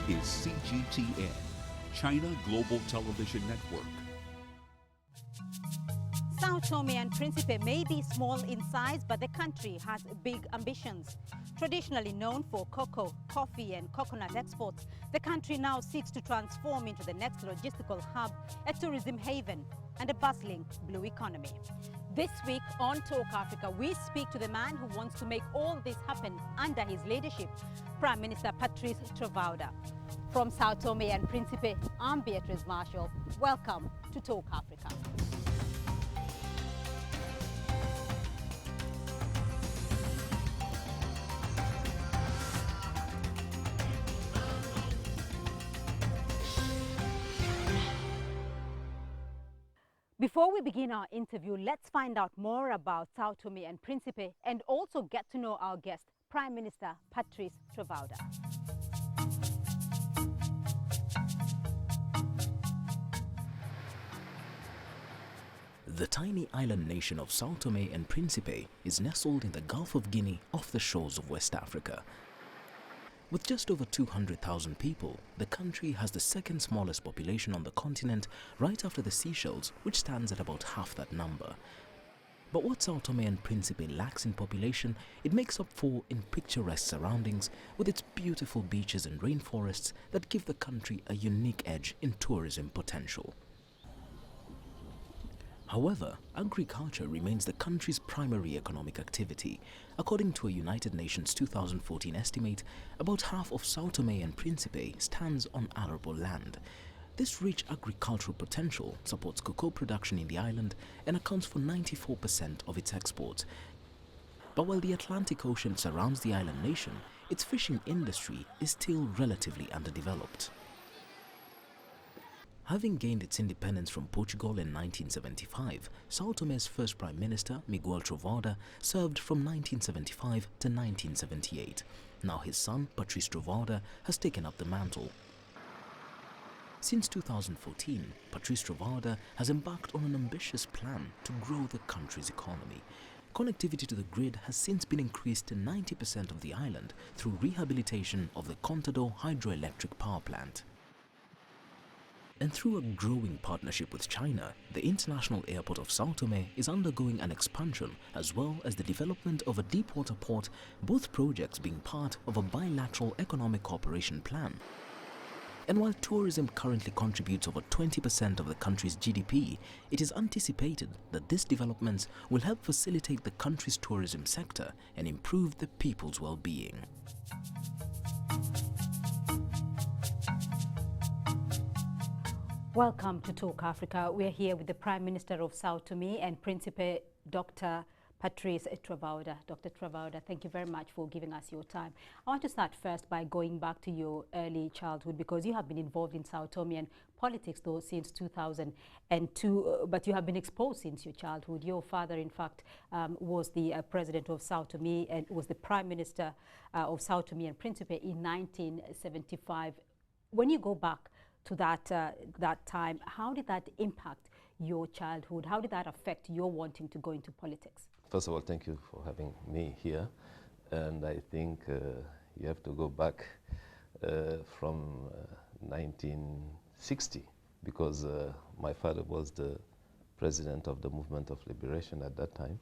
is CGTN, China Global Television Network. Sao Tome and Principe may be small in size, but the country has big ambitions. Traditionally known for cocoa, coffee and coconut exports, the country now seeks to transform into the next logistical hub, a tourism haven and a bustling blue economy. This week on Talk Africa, we speak to the man who wants to make all this happen under his leadership, Prime Minister Patrice Trovoada. From Sao Tome and Principe, I'm Beatrice Marshall. Welcome to Talk Africa. Before we begin our interview, let's find out more about Sao Tome and Principe and also get to know our guest, Prime Minister Patrice Trovoada. The tiny island nation of Sao Tome and Principe is nestled in the Gulf of Guinea off the shores of West Africa. With just over 200,000 people, the country has the second smallest population on the continent, right after the Seychelles, which stands at about half that number. But what Sao Tome and Principe lacks in population, it makes up for in picturesque surroundings with its beautiful beaches and rainforests that give the country a unique edge in tourism potential. However, agriculture remains the country's primary economic activity. According to a United Nations 2014 estimate, about half of Sao Tome and Principe stands on arable land. This rich agricultural potential supports cocoa production in the island and accounts for 94% of its exports. But while the Atlantic Ocean surrounds the island nation, its fishing industry is still relatively underdeveloped. Having gained its independence from Portugal in 1975, Sao Tome's first Prime Minister, Miguel Trovoada, served from 1975 to 1978. Now his son, Patrice Trovoada, has taken up the mantle. Since 2014, Patrice Trovoada has embarked on an ambitious plan to grow the country's economy. Connectivity to the grid has since been increased to 90% of the island through rehabilitation of the Contador hydroelectric power plant. And through a growing partnership with China, the international airport of Sao Tome is undergoing an expansion as well as the development of a deepwater port, both projects being part of a bilateral economic cooperation plan. And while tourism currently contributes over 20% of the country's GDP, it is anticipated that these developments will help facilitate the country's tourism sector and improve the people's well-being. Welcome to Talk Africa. We're here with the Prime Minister of Sao Tome and Principe, Dr. Patrice Trovoada. Dr. Trovoada, thank you very much for giving us your time. I want to start first by going back to your early childhood, because you have been involved in Sao Tomean politics though since 2002, but you have been exposed since your childhood. Your father, in fact, was the president of Sao Tome and was the Prime Minister of Sao Tome and Principe in 1975. When you go back to that time, how did that impact your childhood? How did that affect your wanting to go into politics? First of all, thank you for having me here. And I think you have to go back from 1960, because my father was the president of the Movement of Liberation at that time.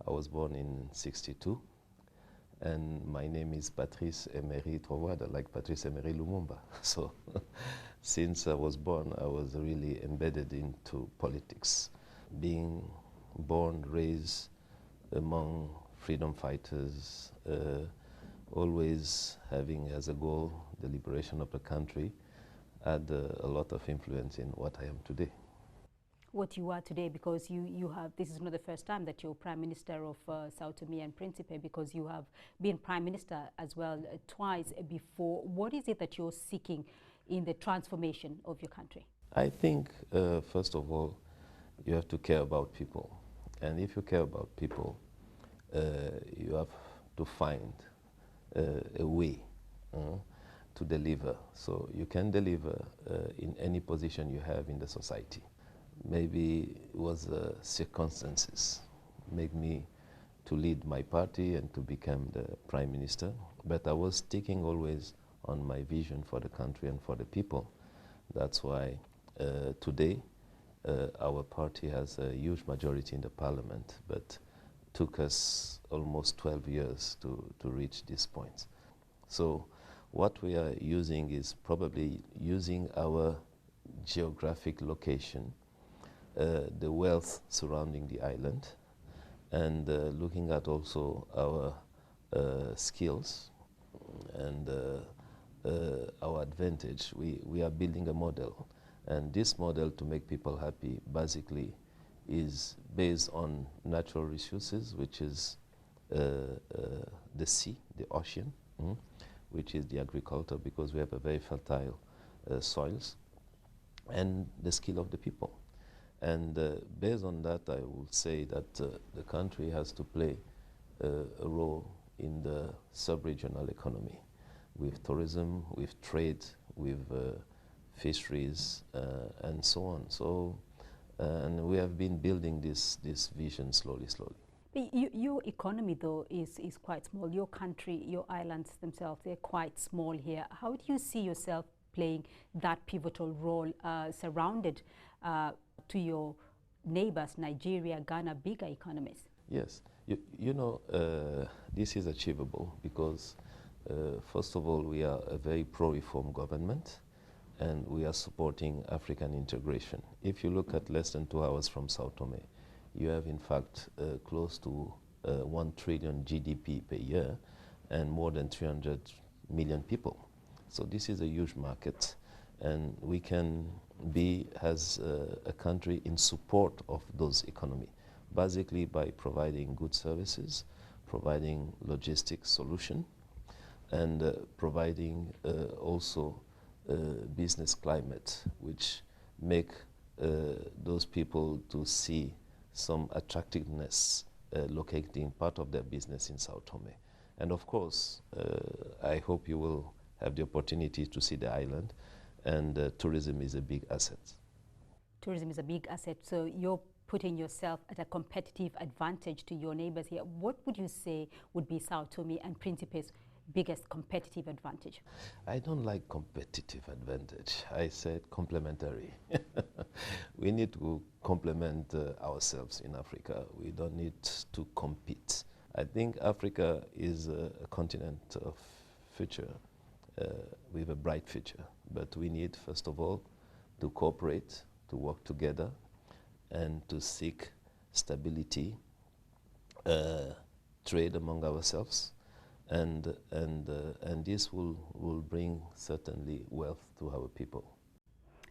I was born in 62. And my name is Patrice Emery Trovoada, like Patrice Emery Lumumba. So since I was born, I was really embedded into politics. Being born, raised among freedom fighters, always having as a goal the liberation of the country, had a lot of influence in what I am today. What you are today, because you have, this is not the first time that you're Prime Minister of Sao Tome and Principe, because you have been Prime Minister as well twice before. What is it that you're seeking in the transformation of your country? I think, first of all, you have to care about people. And if you care about people, you have to find a way to deliver. So you can deliver in any position you have in the society. Maybe it was circumstances made me to lead my party and to become the Prime Minister, but I was thinking always on my vision for the country and for the people. That's why today our party has a huge majority in the parliament, but took us almost 12 years to reach this point. So what we are using is probably using our geographic location, the wealth surrounding the island, and looking at also our skills and our advantage. We are building a model, and this model, to make people happy, basically is based on natural resources, which is the sea, the ocean, which is the agriculture, because we have a very fertile soils, and the skill of the people. And based on that, I would say that the country has to play a role in the sub-regional economy, with tourism, with trade, with fisheries, and so on. So, and we have been building this vision slowly. But your economy, though, is quite small. Your country, your islands themselves, they're quite small here. How do you see yourself playing that pivotal role, surrounded to your neighbors, Nigeria, Ghana, bigger economies? Yes, you know, this is achievable because, first of all, we are a very pro-reform government, and we are supporting African integration. If you look at less than 2 hours from Sao Tome, you have in fact close to 1 trillion GDP per year and more than 300 million people. So this is a huge market, and we can be as a country in support of those economy, basically by providing good services, providing logistics solution, and providing also business climate, which make those people to see some attractiveness locating part of their business in Sao Tome. And of course, I hope you will have the opportunity to see the island, and tourism is a big asset. Tourism is a big asset, so you're putting yourself at a competitive advantage to your neighbors here. What would you say would be Sao Tome and Principe's biggest competitive advantage? I don't like competitive advantage. I said complementary. We need to complement ourselves in Africa. We don't need to compete. I think Africa is a continent of future, with a bright future. But we need, first of all, to cooperate, to work together, and to seek stability, trade among ourselves, and this will bring certainly wealth to our people.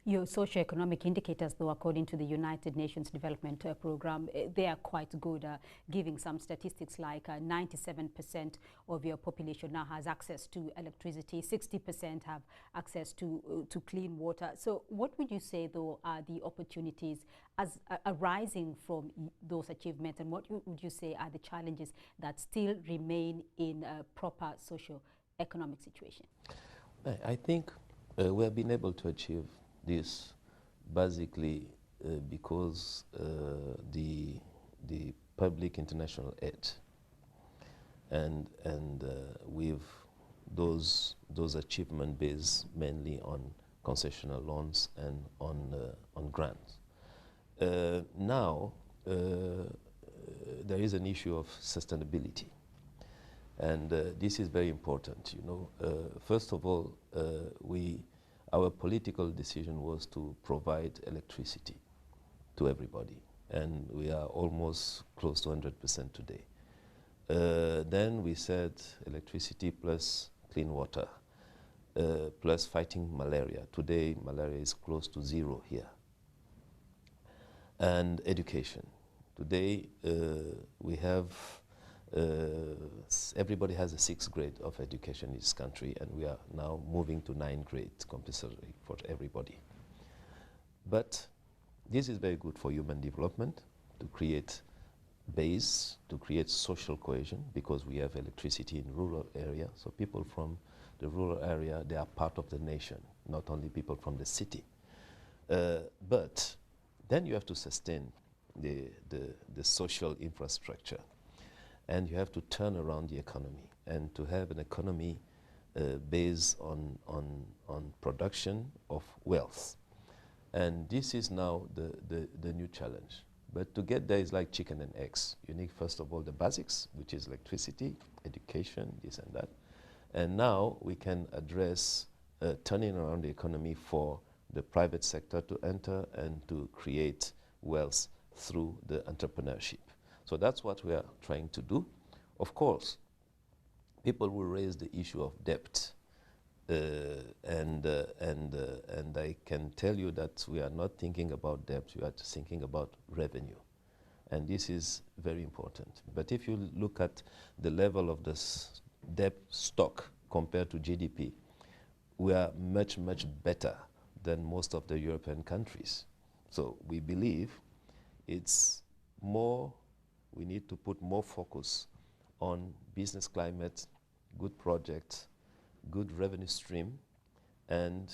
Your socio-economic indicators, though, according to the United Nations Development Program, they are quite good, giving some statistics like 97% of your population now has access to electricity, 60% have access to clean water. So what would you say, though, are the opportunities as arising from those achievements, and what would you say are the challenges that still remain in a proper socio-economic situation? I think we have been able to achieve this basically because the public international aid and with those achievements based mainly on concessional loans and on grants. Now there is an issue of sustainability, and this is very important. You know, first of all, our political decision was to provide electricity to everybody, and we are almost close to 100% today. Then we said electricity plus clean water, plus fighting malaria. Today, malaria is close to 0 here. And education. Today, we have everybody has a 6th grade of education in this country, and we are now moving to 9th grade compulsory for everybody. But this is very good for human development, to create base, to create social cohesion, because we have electricity in rural area. So people from the rural area, they are part of the nation, not only people from the city. But then you have to sustain the social infrastructure, and you have to turn around the economy. And to have an economy based on production of wealth. And this is now the new challenge. But to get there is like chicken and eggs. You need, first of all, the basics, which is electricity, education, this and that. And now we can address turning around the economy for the private sector to enter and to create wealth through the entrepreneurship. So that's what we are trying to do. Of course, people will raise the issue of debt. And I can tell you that we are not thinking about debt, we are thinking about revenue. And this is very important. But if you look at the level of this debt stock compared to GDP, we are much, much better than most of the European countries. So we believe it's more, we need to put more focus on business climate, good projects, good revenue stream, and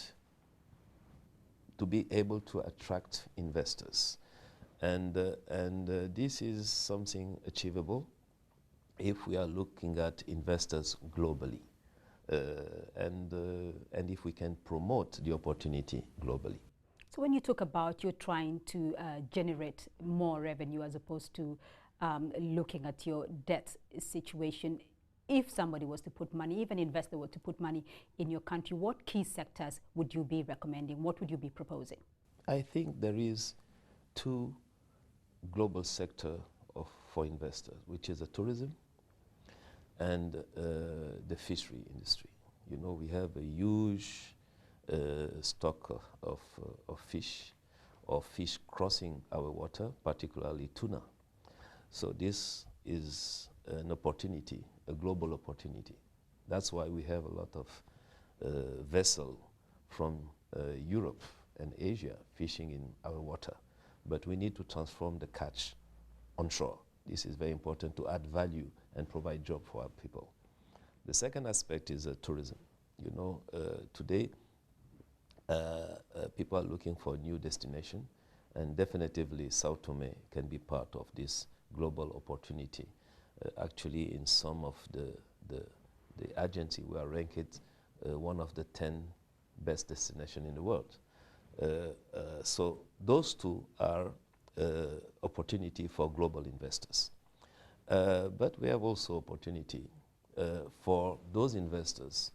to be able to attract investors. And this is something achievable if we are looking at investors globally. And if we can promote the opportunity globally. So when you talk about you're trying to generate more revenue as opposed to looking at your debt situation, if somebody was to put money, even an investor were to put money in your country, what key sectors would you be recommending? What would you be proposing? I think there is two global sector for investors, which is the tourism and the fishery industry. You know, we have a huge stock of fish crossing our water, particularly tuna. So this is an opportunity, a global opportunity. That's why we have a lot of vessels from Europe and Asia fishing in our water. But we need to transform the catch onshore. This is very important to add value and provide job for our people. The second aspect is tourism. You know, today people are looking for a new destination, and definitively Sao Tome can be part of this global opportunity. Actually, in some of the agency, we are ranked one of the 10 best destinations in the world. So those two are opportunity for global investors. But we have also opportunity for those investors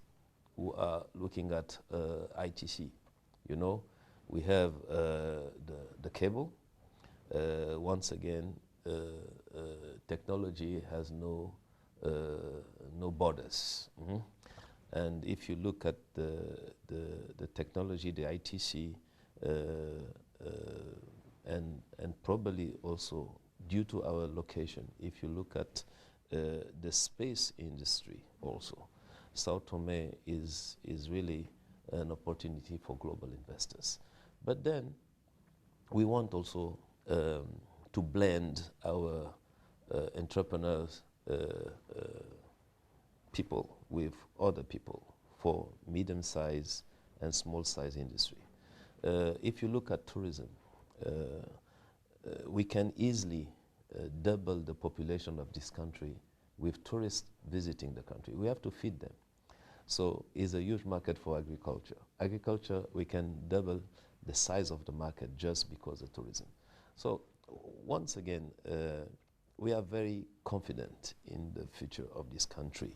who are looking at ITC. You know, we have the cable. Once again, technology has no borders. Mm-hmm. And if you look at the technology, the ITC, and probably also due to our location, if you look at the space industry also, Sao Tome is really an opportunity for global investors. But then we want also to blend our entrepreneurs people with other people for medium-sized and small-sized industry. If you look at tourism, we can easily double the population of this country with tourists visiting the country. We have to feed them. So it's a huge market for agriculture. Agriculture, we can double the size of the market just because of tourism. So once again, we are very confident in the future of this country.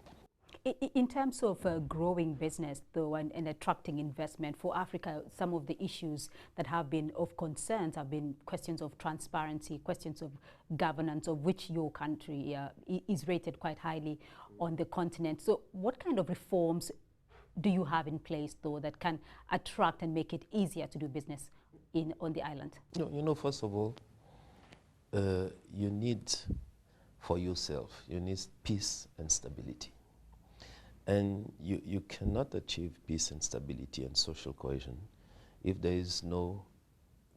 In terms of growing business, though, and attracting investment for Africa, some of the issues that have been of concerns have been questions of transparency, questions of governance, of which your country is rated quite highly on the continent. So what kind of reforms do you have in place, though, that can attract and make it easier to do business on the island? You know, first of all, you need for yourself, you need peace and stability. And you cannot achieve peace and stability and social cohesion if there is no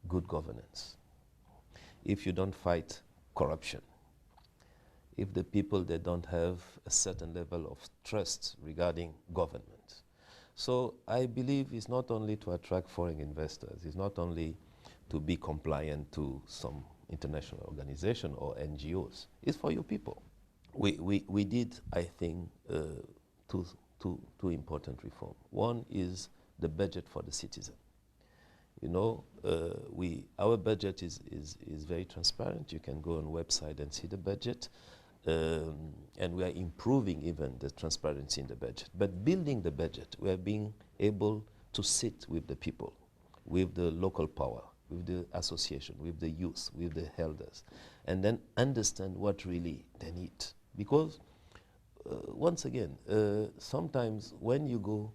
good governance, if you don't fight corruption, if the people, they don't have a certain level of trust regarding government. So I believe it's not only to attract foreign investors, it's not only to be compliant to some international organization or NGOs, it's for your people. We did, I think, two important reforms. One is the budget for the citizen. You know, our budget is very transparent. You can go on website and see the budget. And we are improving even the transparency in the budget. But building the budget, we are being able to sit with the people, with the local power, with the association, with the youth, with the elders, and then understand what really they need. Because, once again, sometimes when you go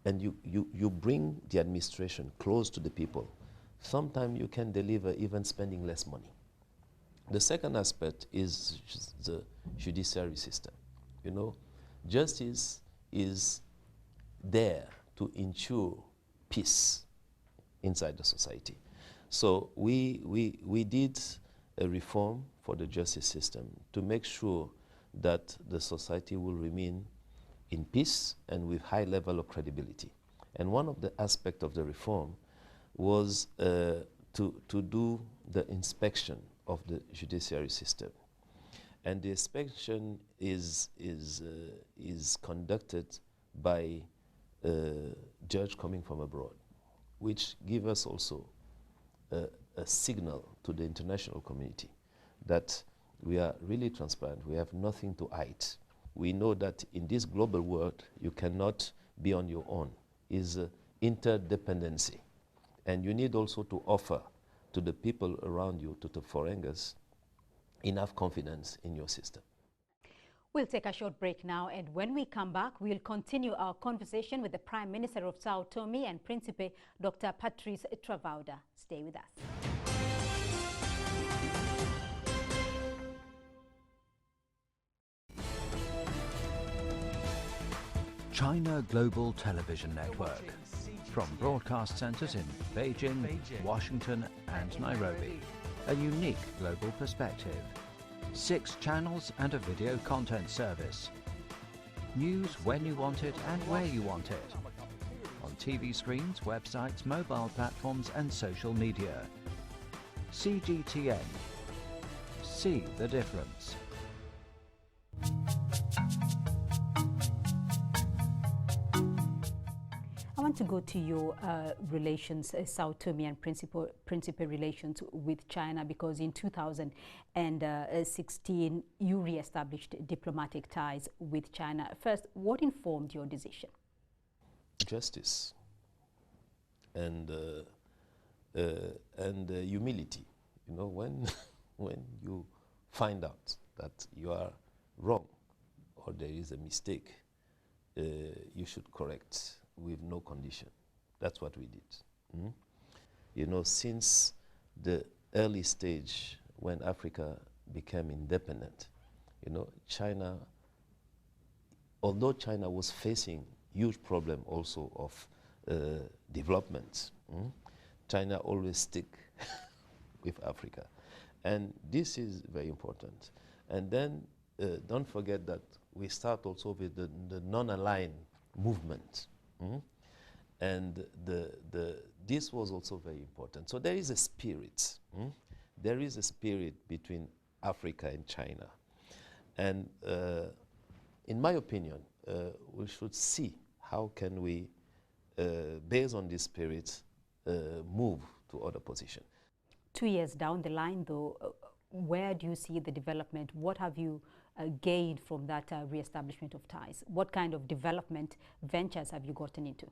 and you bring the administration close to the people, sometimes you can deliver even spending less money. The second aspect is the judiciary system. You know, justice is there to ensure peace inside the society. So we did a reform for the justice system to make sure that the society will remain in peace and with high level of credibility. And one of the aspects of the reform was to do the inspection of the judiciary system. And the inspection is conducted by a judge coming from abroad, which gives us also a signal to the international community that we are really transparent, we have nothing to hide. We know that in this global world, you cannot be on your own. It's interdependency. And you need also to offer to the people around you, to the foreigners, enough confidence in your system. We'll take a short break now, and when we come back, we'll continue our conversation with the Prime Minister of Sao Tome and Principe, Dr. Patrice Trovoada. Stay with us. China Global Television Network. From broadcast centers in Beijing, Washington, and Nairobi. A unique global perspective. 6 channels and a video content service. News when you want it and where you want it. On TV screens, websites, mobile platforms, and social media. CGTN. See the difference. I want to go to your relations, Sao Tome and Principe relations with China, because in 2016 you re-established diplomatic ties with China. First, what informed your decision? Justice and humility. You know, when you find out that you are wrong or there is a mistake, you should correct with no condition. That's what we did. You know, since the early stage when Africa became independent, you know, China, although China was facing huge problem also of development, China always stick with Africa. And this is very important. And then don't forget that we start also with the non-aligned movement. And this was also very important. So there is a spirit. There is a spirit between Africa and China. And in my opinion, we should see how can we, based on this spirit, move to other position. 2 years down the line, though, where do you see the development? What have you gained from that re-establishment of ties? What kind of development ventures have you gotten into?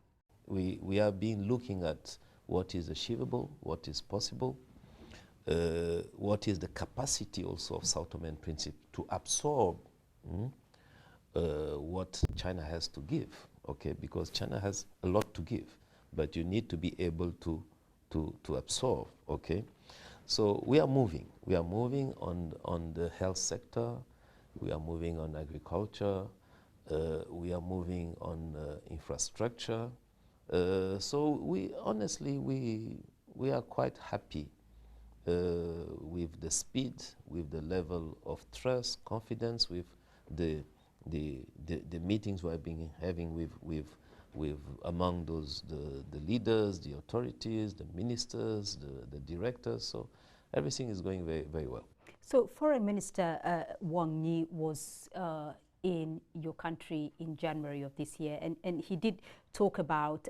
We have been looking at what is achievable, what is possible, what is the capacity also of Sao Tome and Principe to absorb what China has to give, okay? Because China has a lot to give, but you need to be able to absorb, okay? So we are moving. We are moving on the health sector. We are moving on agriculture. We are moving on infrastructure. So we honestly we are quite happy with the speed, with the level of trust, confidence, with the meetings we have been having with among those the leaders, the authorities, the ministers, the directors. So everything is going very, very well. So Foreign Minister Wang Yi was in your country in January of this year, and he did talk about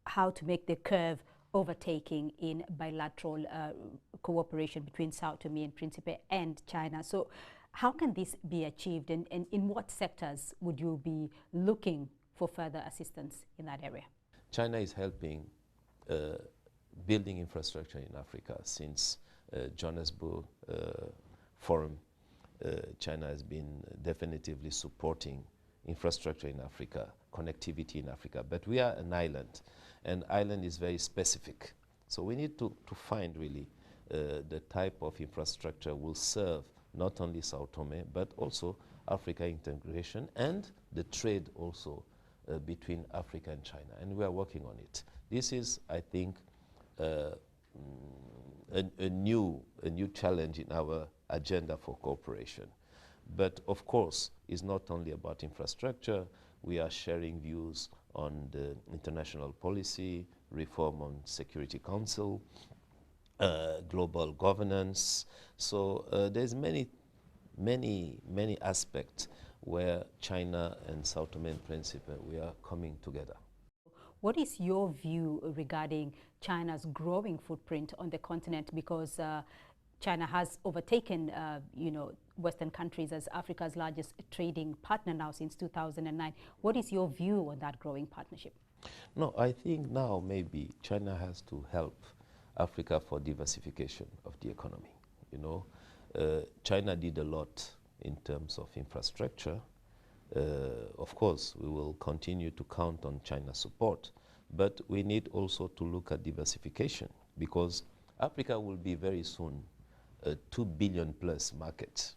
how to make the curve overtaking in bilateral cooperation between Sao Tome and Principe and China. So how can this be achieved, and in what sectors would you be looking for further assistance in that area? China is helping building infrastructure in Africa since Johannesburg Forum. China has been definitively supporting infrastructure in Africa, connectivity in Africa. But we are an island, and island is very specific. So we need to find really the type of infrastructure will serve not only Sao Tome, but also Africa integration and the trade also between Africa and China. And we are working on it. This is, I think, a new challenge in our agenda for cooperation. But of course, it's not only about infrastructure. We are sharing views on the international policy, reform on Security Council, global governance. So there's many aspects where China and Sao Tome and Principe, we are coming together. What is your view regarding China's growing footprint on the continent? Because China has overtaken, Western countries as Africa's largest trading partner now since 2009. What is your view on that growing partnership? No, I think now maybe China has to help Africa for diversification of the economy. China did a lot in terms of infrastructure. Of course, we will continue to count on China's support, but we need also to look at diversification, because Africa will be very soon a 2 billion plus market,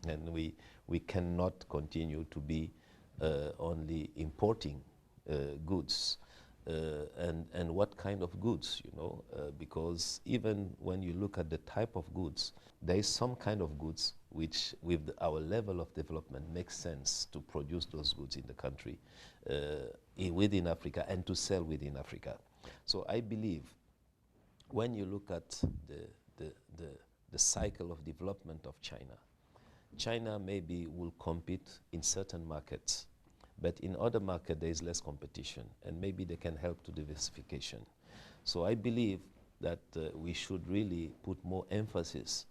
and we cannot continue to be only importing goods. And what kind of goods, because even when you look at the type of goods, there is some kind of goods which with our level of development makes sense to produce those goods in the country, within Africa, and to sell within Africa. So I believe when you look at the cycle of development of China maybe will compete in certain markets, but in other markets there is less competition, and maybe they can help to diversification. So I believe that we should really put more emphasis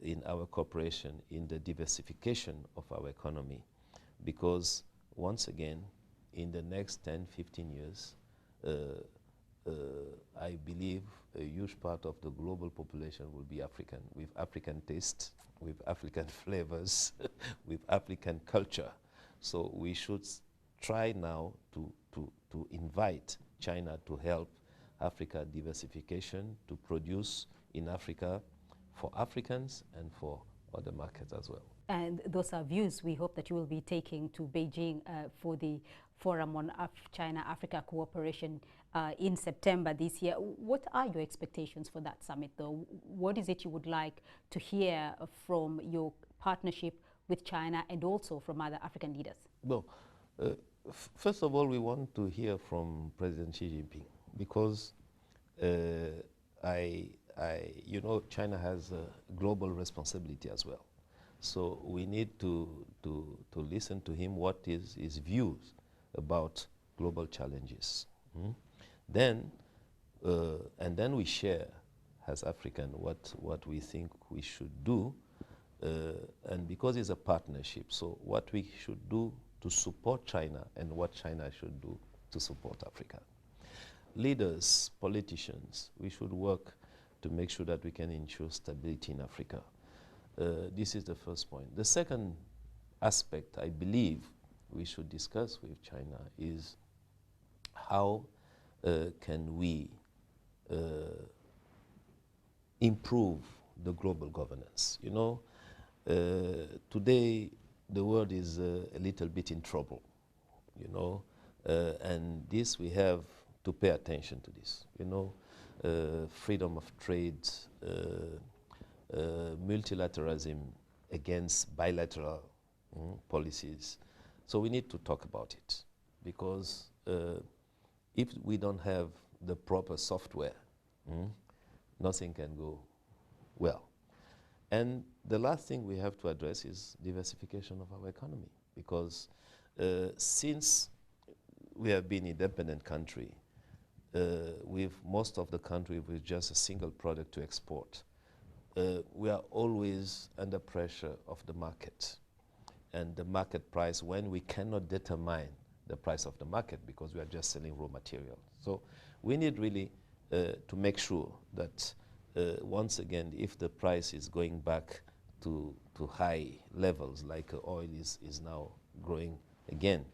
in our cooperation in the diversification of our economy, because once again, in the next 10-15 years, I believe a huge part of the global population will be African, with African taste, with African flavors, with African culture. So we should try now to invite China to help Africa diversification, to produce in Africa for Africans and for other markets as well. And those are views we hope that you will be taking to Beijing for the Forum on China-Africa Cooperation in September this year. What are your expectations for that summit, though? What is it you would like to hear from your partnership with China and also from other African leaders? Well, first of all, we want to hear from President Xi Jinping, because China has a global responsibility as well. So we need to listen to him, what is his views about global challenges. Then we share as African what we think we should do, and because it's a partnership, so what we should do to support China and what China should do to support Africa. Leaders, politicians, we should work to make sure that we can ensure stability in Africa. This is the first point. The second aspect I believe we should discuss with China is how can we improve the global governance. Today the world is a little bit in trouble, and this we have to pay attention to this. Freedom of trade, multilateralism against bilateral policies. So we need to talk about it, because if we don't have the proper software, nothing can go well. And the last thing we have to address is diversification of our economy, because since we have been an independent country, with most of the country with just a single product to export, we are always under pressure of the market and the market price when we cannot determine the price of the market because we are just selling raw material. So we need really to make sure that once again, if the price is going back to high levels like oil is now growing again,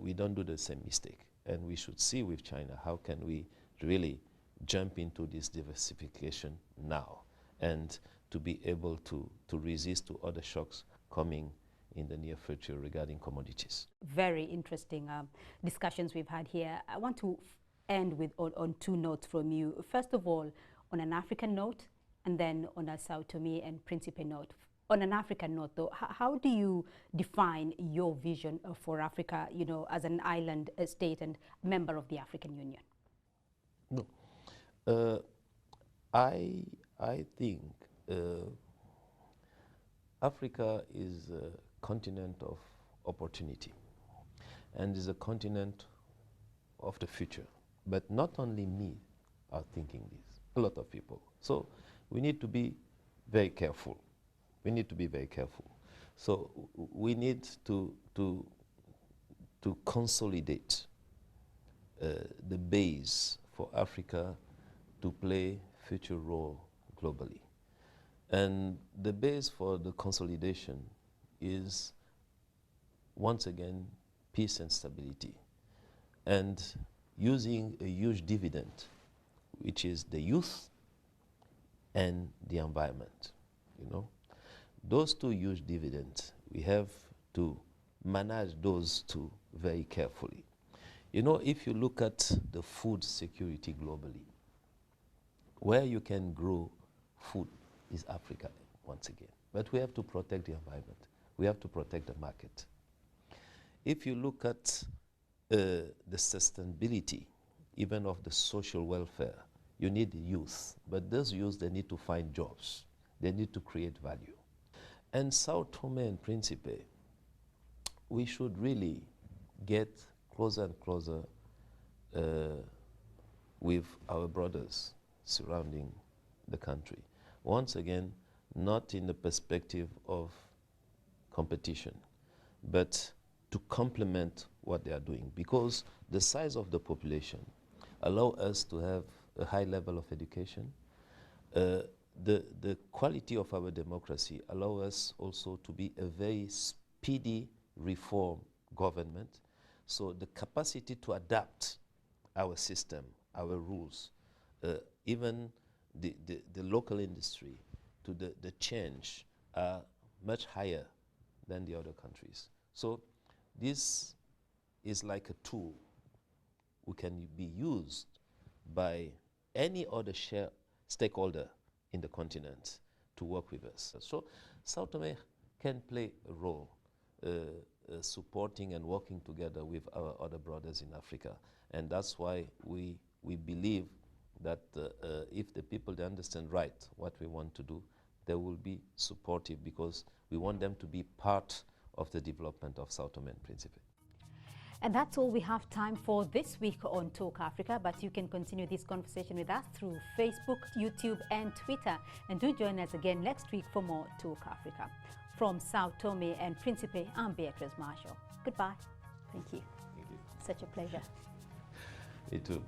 we don't do the same mistake. And we should see with China how can we really jump into this diversification now and to be able to resist to other shocks coming in the near future regarding commodities. Very interesting discussions we've had here. I want to end with on two notes from you. First of all, on an African note, and then on a Sao Tome and Principe note. On an African note, though, how do you define your vision for Africa, you know, as an island state and member of the African Union? No. I think Africa is a continent of opportunity and is a continent of the future. But not only me are thinking this, a lot of people. So we need to be very careful. We need to be very careful. So we need to consolidate the base for Africa to play future role globally. And the base for the consolidation is, once again, peace and stability. And using a huge dividend, which is the youth and the environment, you know. Those two huge dividends, we have to manage those two very carefully. You know, if you look at the food security globally, where you can grow food is Africa, once again. But we have to protect the environment. We have to protect the market. If you look at the sustainability, even of the social welfare, you need youth. But those youth, they need to find jobs. They need to create value. And Sao Tome and Principe, we should really get closer and closer with our brothers surrounding the country. Once again, not in the perspective of competition, but to complement what they are doing, because the size of the population allow us to have a high level of education. The quality of our democracy allow us also to be a very speedy reform government. So the capacity to adapt our system, our rules, even the local industry to the change are much higher than the other countries. So this is like a tool who can be used by any other stakeholder in the continent to work with us. So Sao Tome can play a role supporting and working together with our other brothers in Africa. And that's why we believe that if the people they understand right what we want to do, they will be supportive, because we want them to be part of the development of Sao Tome and Principe. And that's all we have time for this week on Talk Africa, but you can continue this conversation with us through Facebook, YouTube and Twitter. And do join us again next week for more Talk Africa. From Sao Tome and Principe, I'm Beatrice Marshall. Goodbye. Thank you. Thank you. Such a pleasure. Me too.